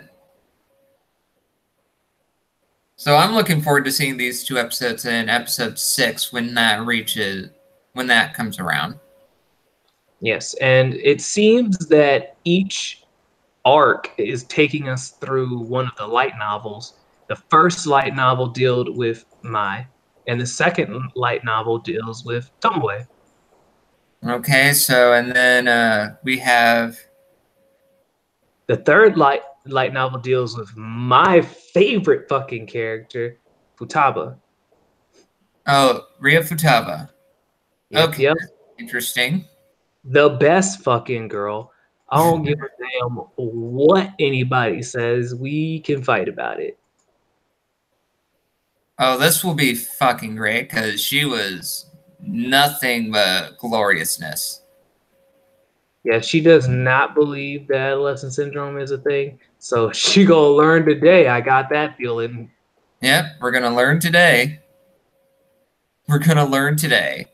So I'm looking forward to seeing these two episodes in episode 6 when that comes around. Yes. And it seems that each arc is taking us through one of the light novels. The first light novel deals with Mai, and the second light novel deals with Tomoe. Okay, so and then we have The third light novel deals with my favorite fucking character, Futaba. oh Ria Futaba. Yep, Okay, yep. interesting. The best fucking girl. I don't give a damn what anybody says. We can fight about it. Oh, this will be fucking great because she was nothing but gloriousness. Yeah, she does not believe that adolescent syndrome is a thing. So she gonna learn today. I got that feeling. Yep, we're gonna learn today. We're gonna learn today.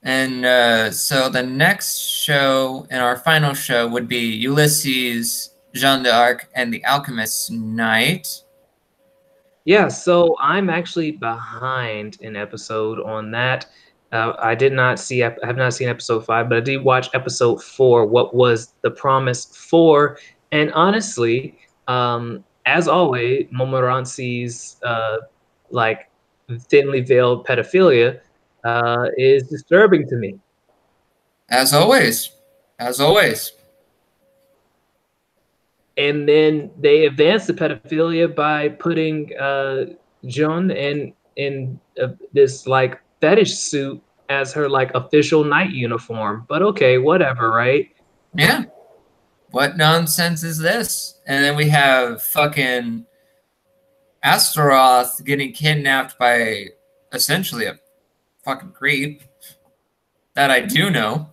And so the next show and our final show would be Ulysses, Jeanne d'Arc, and the Alchemist's Night. Yeah, so I'm actually behind an episode on that. I did not see, I have not seen episode 5, but I did watch episode 4, What Was the Promise For? And honestly, as always, Momoransi's like thinly veiled pedophilia is disturbing to me. As always. As always. And then they advance the pedophilia by putting Jun in this like fetish suit as her like official night uniform. But okay, whatever, right? Yeah. What nonsense is this? And then we have fucking Astaroth getting kidnapped by essentially a fucking creep that I do know,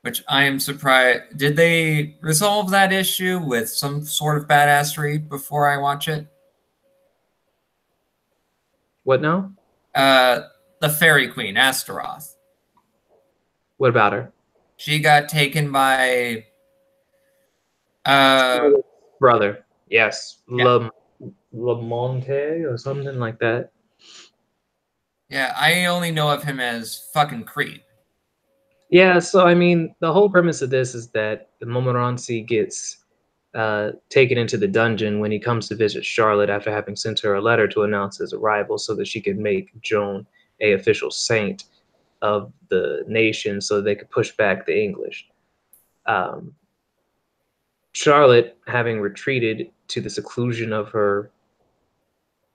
which I am surprised. Did they resolve that issue with some sort of badassery before I watch it? What now? Uh, the Fairy Queen, Astaroth. What about her? She got taken by, uh, Brother. Yes. yeah, Lamonte or something like that. yeah. I only know of him as fucking creep. Yeah, so I mean, the whole premise of this is that Momoransi gets taken into the dungeon when he comes to visit Charlotte after having sent her a letter to announce his arrival so that she could make Joan a official saint of the nation so they could push back the English. Um, Charlotte, having retreated to the seclusion of her,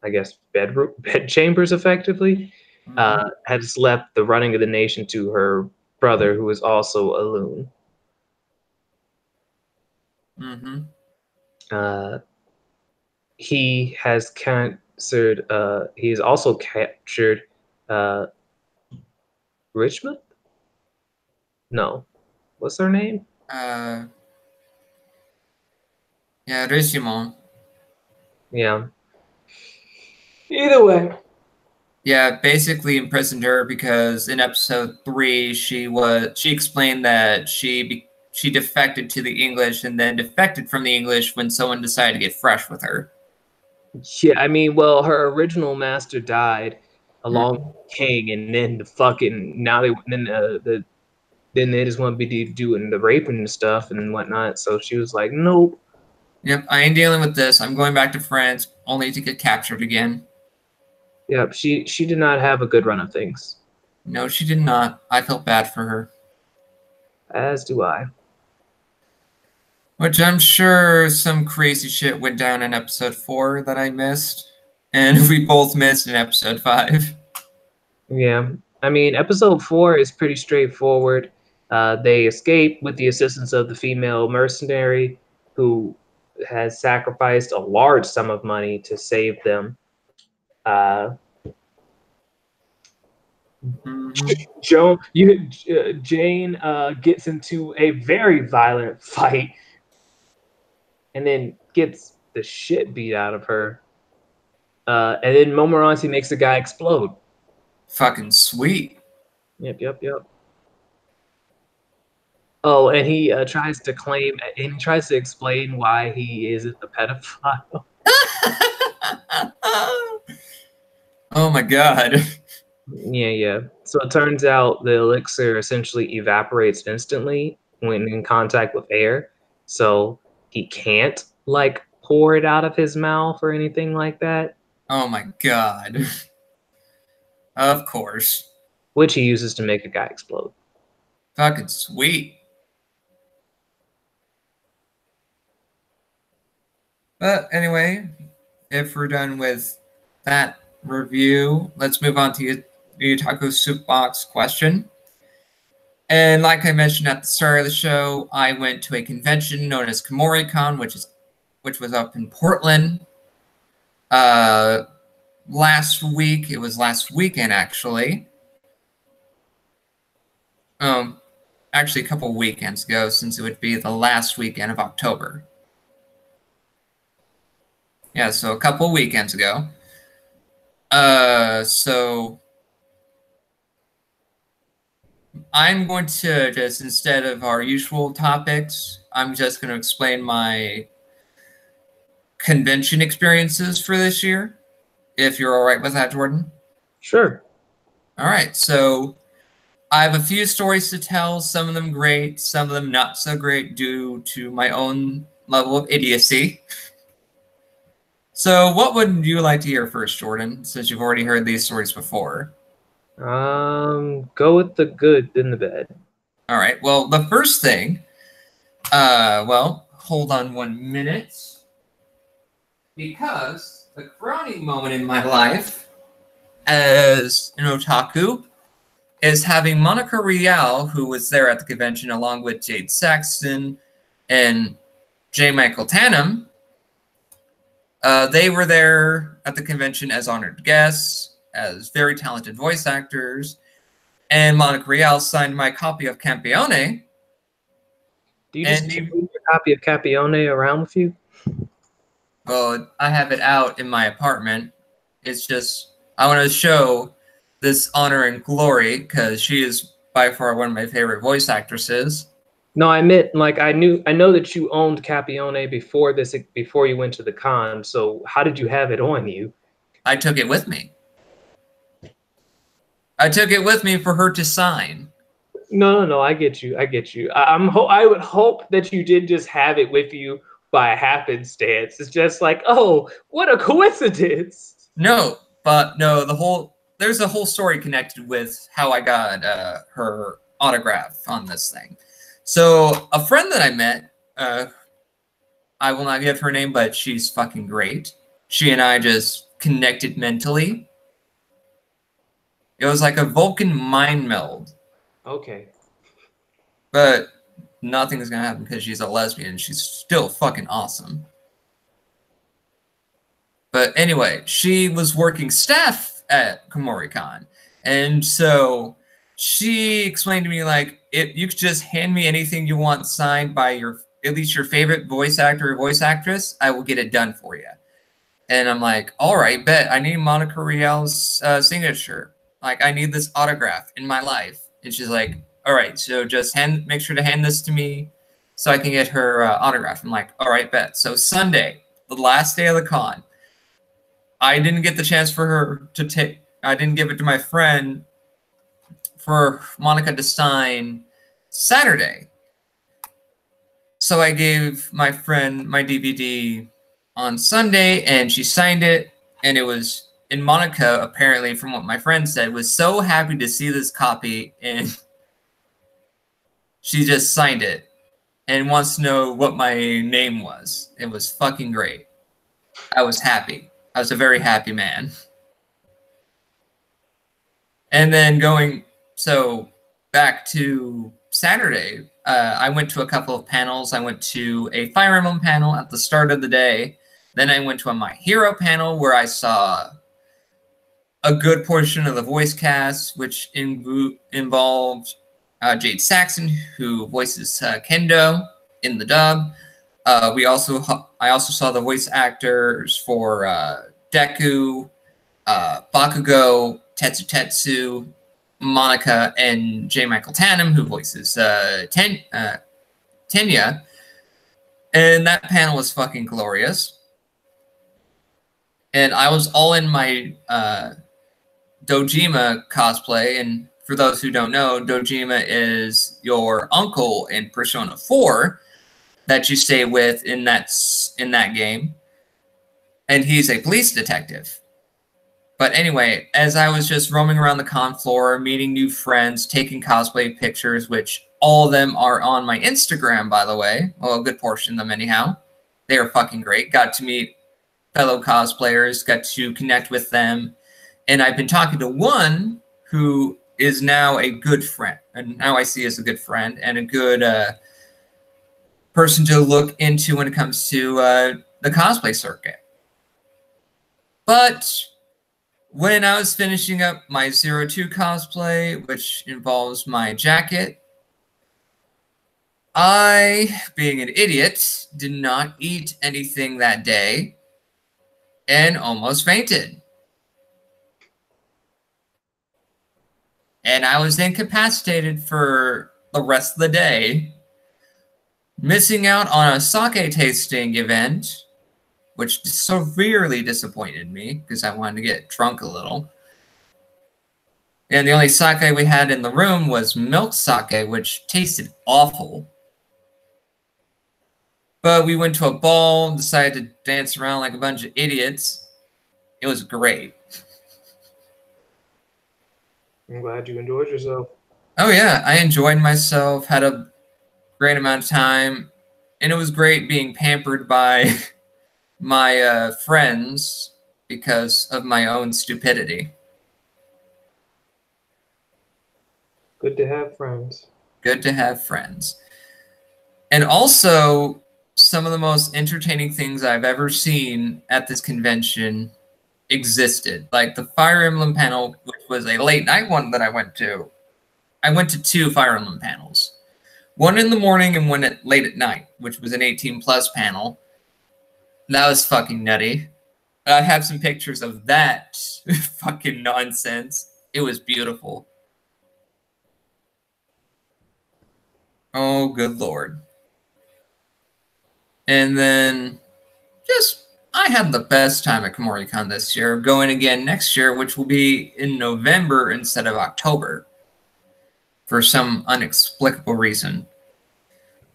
I guess, bedroom, bed chambers effectively, Mm-hmm. has left the running of the nation to her brother, who is also a loon. Mm-hmm. Uh, he has captured. He has also captured uh, Richmond. No, what's her name? Uh, yeah, Richemont. Yeah. Either way. Yeah, basically imprisoned her because in episode 3 she explained that she defected to the English and then defected from the English when someone decided to get fresh with her. Yeah, I mean, well, her original master died along Mhm. with the king, and then the fucking now they then they just want to be doing the raping and stuff and whatnot. So she was like, nope. Yep, I ain't dealing with this. I'm going back to France only to get captured again. Yep, she did not have a good run of things. No, she did not. I felt bad for her. As do I. Which I'm sure some crazy shit went down in episode 4 that I missed. And we both missed in episode 5. Yeah. I mean, episode 4 is pretty straightforward. They escape with the assistance of the female mercenary who has sacrificed a large sum of money to save them. Uh, Mm-hmm. Jane gets into a very violent fight and then gets the shit beat out of her. And then Momoransi makes the guy explode. Fucking sweet. Yep. Oh, and he tries to claim and he tries to explain why he isn't a pedophile. Oh my god. Yeah. So it turns out the elixir essentially evaporates instantly when in contact with air. So he can't like pour it out of his mouth or anything like that, Oh my god. Of course. which he uses to make a guy explode. Fucking sweet. But anyway, if we're done with that review, let's move on to the Taco Soup Box question. And like I mentioned at the start of the show, I went to a convention known as KomoriCon, which was up in Portland uh, last week. It was last weekend, actually. Um, actually, a couple weekends ago, since it would be the last weekend of October. Yeah, so a couple weekends ago. So I'm going to just, instead of our usual topics, I'm just going to explain my convention experiences for this year, if you're all right with that, Jordan. Sure. All right, so I have a few stories to tell, some of them great, some of them not so great due to my own level of idiocy. So, what would you like to hear first, Jordan, since you've already heard these stories before? Go with the good, then the bad. All right. Well, the first thing, well, hold on 1 minute. Because the crowning moment in my life as an otaku is having Monica Rial, who was there at the convention along with Jade Saxton and J. Michael Tannen. They were there at the convention as honored guests, as very talented voice actors, and Monica Rial signed my copy of Campione. Do you just carry your copy of Capione around with you? Well, I have it out in my apartment. It's just, I want to show this honor and glory because she is by far one of my favorite voice actresses. No, I meant like I know that you owned Capione before you went to the con. So how did you have it on you? I took it with me. I took it with me for her to sign. No. I get you. I would hope that you did just have it with you by happenstance. It's just like, oh, what a coincidence. No, but no, there's a whole story connected with how I got her autograph on this thing. So a friend that I met, I will not give her name, but she's fucking great. She and I just connected mentally. It was like a Vulcan mind meld. Okay. But nothing is going to happen because she's a lesbian. She's still fucking awesome. But anyway, she was working staff at Komori-Con. And so she explained to me, like, if you could just hand me anything you want signed by at least your favorite voice actor or voice actress, I will get it done for you. And I'm like, all right, bet. I need Monica Rial's signature. Like, I need this autograph in my life. And she's like, all right, so just make sure to hand this to me so I can get her autograph. I'm like, all right, bet. So Sunday, the last day of the con, I didn't get the chance for her to take. I didn't give it to my friend for Monica to sign Saturday. So I gave my friend my DVD on Sunday, and she signed it. And it was, and Monica, apparently, from what my friend said, was so happy to see this copy, and she just signed it and wants to know what my name was. It was fucking great. I was happy. I was a very happy man. And then back to Saturday, I went to a couple of panels. I went to a Fire Emblem panel at the start of the day. Then I went to a My Hero panel where I saw a good portion of the voice cast, which involved Jade Saxton, who voices Kendo in the dub. I also saw the voice actors for Deku, Bakugo, Tetsu, Monica, and J. Michael Tannen, who voices Tenya. And that panel was fucking glorious. And I was all in my Dojima cosplay. And for those who don't know, Dojima is your uncle in Persona 4 that you stay with in that game. And he's a police detective. But anyway, as I was just roaming around the con floor, meeting new friends, taking cosplay pictures, which all of them are on my Instagram, by the way. Well, a good portion of them anyhow. They are fucking great. Got to meet fellow cosplayers, got to connect with them. And I've been talking to one who is now a good friend. And now I see as a good friend and a good person to look into when it comes to the cosplay circuit. But when I was finishing up my 02 cosplay, which involves my jacket, I, being an idiot, did not eat anything that day and almost fainted. And I was incapacitated for the rest of the day, missing out on a sake tasting event, which severely disappointed me because I wanted to get drunk a little. And the only sake we had in the room was milk sake, which tasted awful. But we went to a ball, decided to dance around like a bunch of idiots. It was great. I'm glad you enjoyed yourself. Oh yeah, I enjoyed myself, had a great amount of time, and it was great being pampered by my friends because of my own stupidity. Good to have friends. Good to have friends. And also, some of the most entertaining things I've ever seen at this convention existed. Like the Fire Emblem panel, which was a late night one that I went to. I went to two Fire Emblem panels. One in the morning and one late at night, which was an 18 plus panel. That was fucking nutty. I have some pictures of that fucking nonsense. It was beautiful. Oh, good lord. And then just, I had the best time at KomoriCon this year. Going again next year, which will be in November instead of October for some inexplicable reason.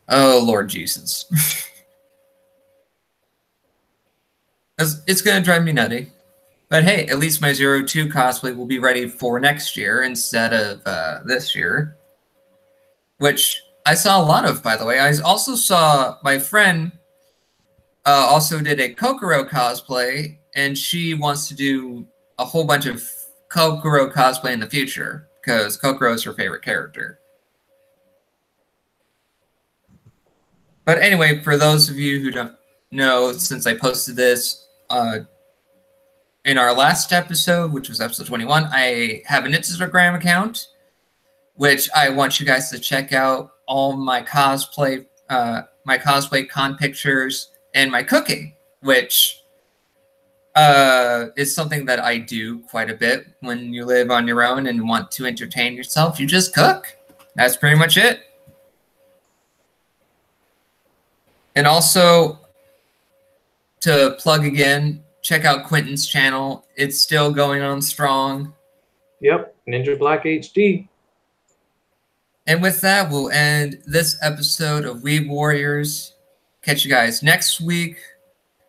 Oh, Lord Jesus. It's going to drive me nutty. But hey, at least my Zero 2 cosplay will be ready for next year instead of this year. Which I saw a lot of, by the way. I also saw my friend also did a Kokoro cosplay, and she wants to do a whole bunch of Kokoro cosplay in the future because Kokoro is her favorite character. But anyway, for those of you who don't know, since I posted this in our last episode, which was episode 21, I have an Instagram account, which I want you guys to check out all my cosplay con pictures and my cooking, which is something that I do quite a bit when you live on your own and want to entertain yourself. You just cook. That's pretty much it. And also, to plug again, check out Quentin's channel. It's still going on strong. Yep, Ninja Black HD. And with that, we'll end this episode of Weeb Warriors. Catch you guys next week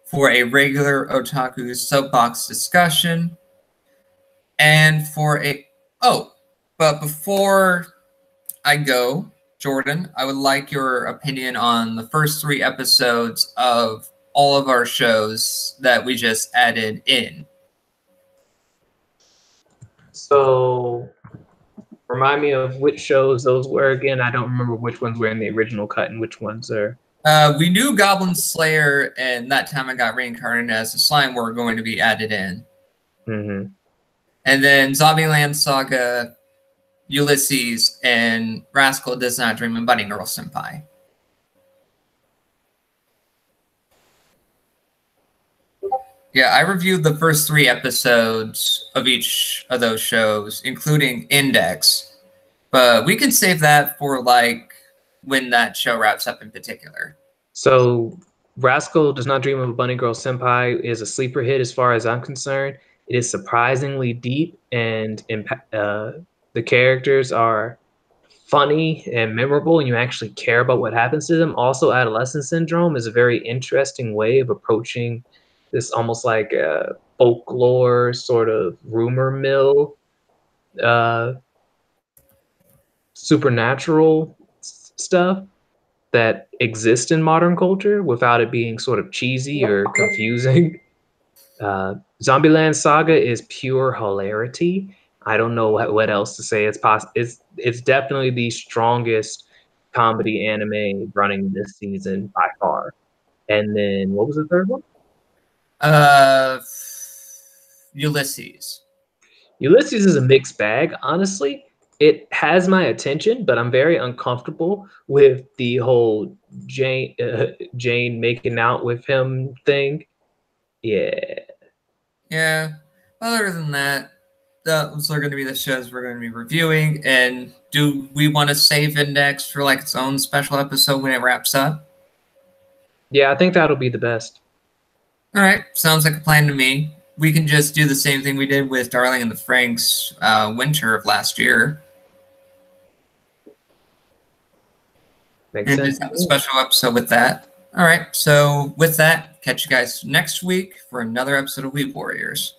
for a regular Otaku Soapbox discussion. And for a... Oh, but before I go, Jordan, I would like your opinion on the first 3 episodes of all of our shows that we just added in. So, remind me of which shows those were again. I don't remember which ones were in the original cut and which ones are. We knew Goblin Slayer and That Time I Got Reincarnated as a Slime were going to be added in. Mm-hmm. And then Zombieland Saga, Ulysses, and Rascal Does Not Dream and Bunny Girl Senpai. Yeah, I reviewed the first 3 episodes of each of those shows, including Index. But we can save that for, like, when that show wraps up in particular. So, Rascal Does Not Dream of a Bunny Girl Senpai is a sleeper hit as far as I'm concerned. It is surprisingly deep, and the characters are funny and memorable, and you actually care about what happens to them. Also, Adolescent Syndrome is a very interesting way of approaching this almost like a folklore sort of rumor mill, supernatural stuff that exists in modern culture without it being sort of cheesy or confusing. Zombieland Saga is pure hilarity. I don't know what else to say. It's definitely the strongest comedy anime running this season by far. And then what was the third one? Ulysses. Ulysses is a mixed bag, honestly. It has my attention, but I'm very uncomfortable with the whole Jane making out with him thing. Yeah. Yeah. Other than that, those are going to be the shows we're going to be reviewing. And do we want to save Index for like its own special episode when it wraps up? Yeah, I think that'll be the best. All right. Sounds like a plan to me. We can just do the same thing we did with Darling and the Franxx winter of last year. Makes and sense. just have a special episode with that. All right. So with that, catch you guys next week for another episode of Weeb Warriors.